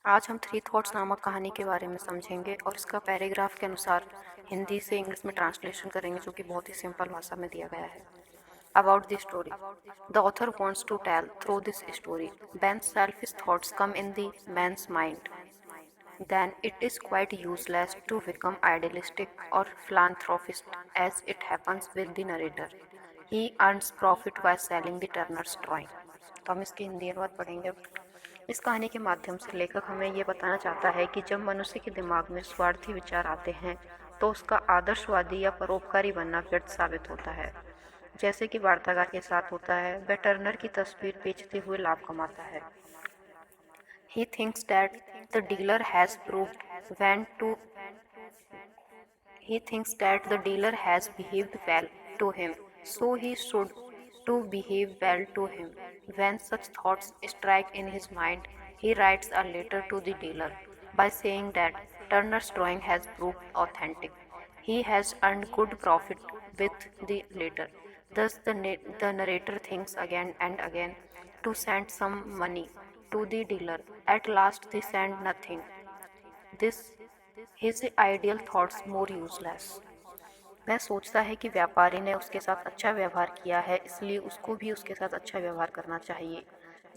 आज हम three thoughts नामक कहानी के बारे में समझेंगे और इसका पैराग्राफ के अनुसार हिंदी से इंग्लिश में ट्रांसलेशन करेंगे, जो कि बहुत ही सिंपल भाषा में दिया गया है। About the story. The author wants to tell through this story when selfish thoughts come in the man's mind, then it is quite useless to become idealistic or philanthropist as it happens with the narrator. He earns profit by selling the Turner's drawing. तो हम इसकी हिंदी अनुवाद पढ़ेंगे। इस कहानी के माध्यम से लेखक हमें ये बताना चाहता है कि जब मनुष्य के दिमाग में स्वार्थी विचार आते हैं तो उसका आदर्शवादी या परोपकारी बनना व्यर्थ साबित होता है। जैसे कि वार्ताकार के साथ होता है, वह टर्नर की तस्वीर बेचते हुए लाभ कमाता है। He thinks that the dealer has proved when to He thinks that the dealer has behaved well to him, so he should to behave well to him. When such thoughts strike in his mind, he writes a letter to the dealer by saying that Turner's drawing has proved authentic. He has earned good profit with the letter. Thus, the narrator thinks again and again to send some money to the dealer. At last, they send nothing. This his ideal thoughts more useless. वह सोचता है कि व्यापारी ने उसके साथ अच्छा व्यवहार किया है, इसलिए उसको भी उसके साथ अच्छा व्यवहार करना चाहिए।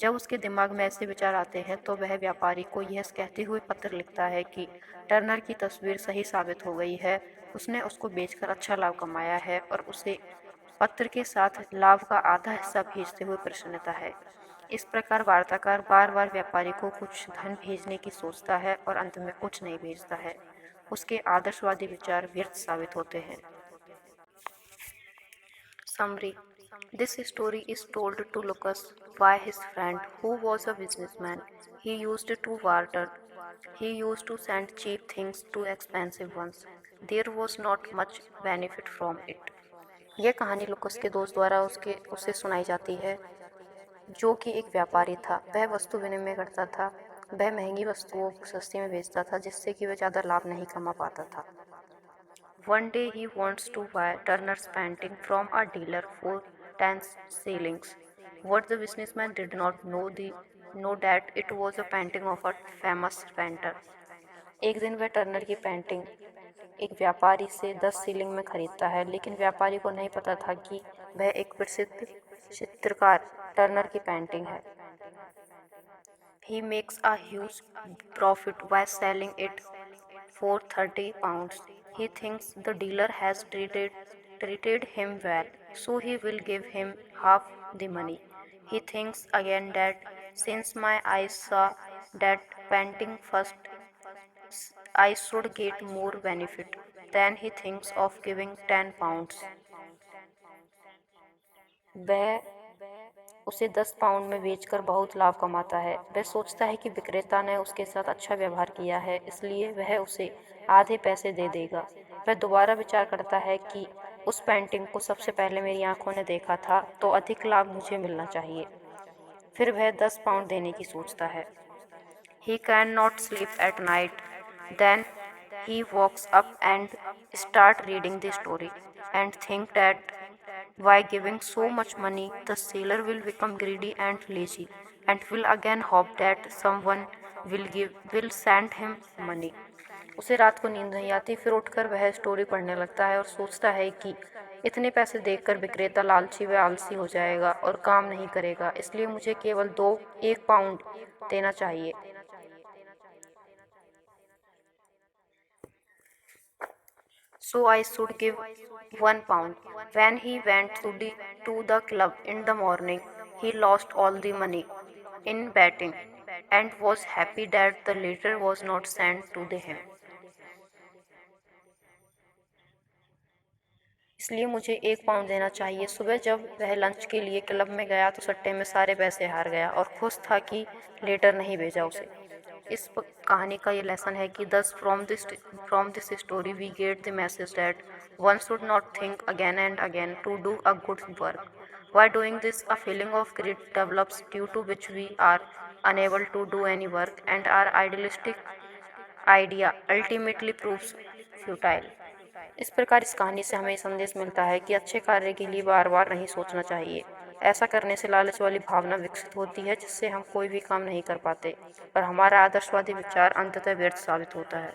जब उसके दिमाग में ऐसे विचार आते हैं तो वह व्यापारी को यह कहते हुए पत्र लिखता है कि टर्नर की तस्वीर सही साबित हो गई है, उसने उसको बेचकर अच्छा लाभ कमाया है और उसे पत्र के साथ लाभ का आधा हिस्सा भेजते हुए प्रसन्नता है। इस प्रकार वार्ताकार बार बार व्यापारी को कुछ धन भेजने की सोचता है और अंत में कुछ नहीं भेजता है। उसके आदर्शवादी विचार व्यर्थ साबित होते हैं। Summary. This story is told to Lucas by his friend who was a businessman. He used to barter. He used to send cheap things to expensive ones. There was not much benefit from it. यह कहानी Lucas के दोस्त द्वारा उसे सुनाई जाती है, जो कि एक व्यापारी था। वह वस्तु विनिमय करता था। वह महंगी वस्तुओं को सस्ते में बेचता था, जिससे कि वह ज़्यादा लाभ नहीं कमा पाता था। One day he wants to buy Turner's painting from a dealer for 10 shillings. What the businessman did not know that it was a painting of a famous painter. एक दिन वह टर्नर की पेंटिंग एक व्यापारी से 10 सीलिंग में खरीदता है, लेकिन व्यापारी को नहीं पता था कि वह एक प्रसिद्ध चित्रकार टर्नर की पेंटिंग है। He makes a huge profit by selling it for 30 pounds. He thinks the dealer has treated him well, so he will give him half the money. He thinks again that since my eyes saw that painting first, I should get more benefit. Then he thinks of giving 10 pounds. वह उसे 10 pound में बेचकर बहुत लाभ कमाता है। वह सोचता है कि विक्रेता ने उसके साथ अच्छा व्यवहार किया है, इसलिए वह उसे आधे पैसे दे देगा। वह दोबारा विचार करता है कि उस पेंटिंग को सबसे पहले मेरी आंखों ने देखा था, तो अधिक लाभ मुझे मिलना चाहिए। फिर वह 10 पाउंड देने की सोचता है। He cannot sleep at night. Then he walks up and start reading the story and think that by giving so much money, the seller will become greedy and lazy and will again hope that someone will send him money. उसे रात को नींद नहीं आती। फिर उठकर वह story पढ़ने लगता है और सोचता है कि इतने पैसे देखकर विक्रेता लालची व आलसी हो जाएगा और काम नहीं करेगा, इसलिए मुझे केवल 1 पाउंड देना चाहिए। So I should give 1 pound. When he went to the club in the morning, he lost all the money in betting and was happy that the letter was not sent to him. इसलिए मुझे 1 pound देना चाहिए। सुबह जब वह lunch के लिए club में गया तो सट्टे में सारे पैसे हार गया और खुश था कि लेटर नहीं भेजा उसे। इस कहानी का ये लेसन है कि thus from this story we get the message that one should not think again and again to do a good work. By doing this, a feeling of greed develops due to which we are unable to do any work and our idealistic idea ultimately proves futile. इस प्रकार इस कहानी से हमें संदेश मिलता है कि अच्छे कार्य के लिए बार बार नहीं सोचना चाहिए। ऐसा करने से लालच वाली भावना विकसित होती है जिससे हम कोई भी काम नहीं कर पाते और हमारा आदर्शवादी विचार अंततः व्यर्थ साबित होता है।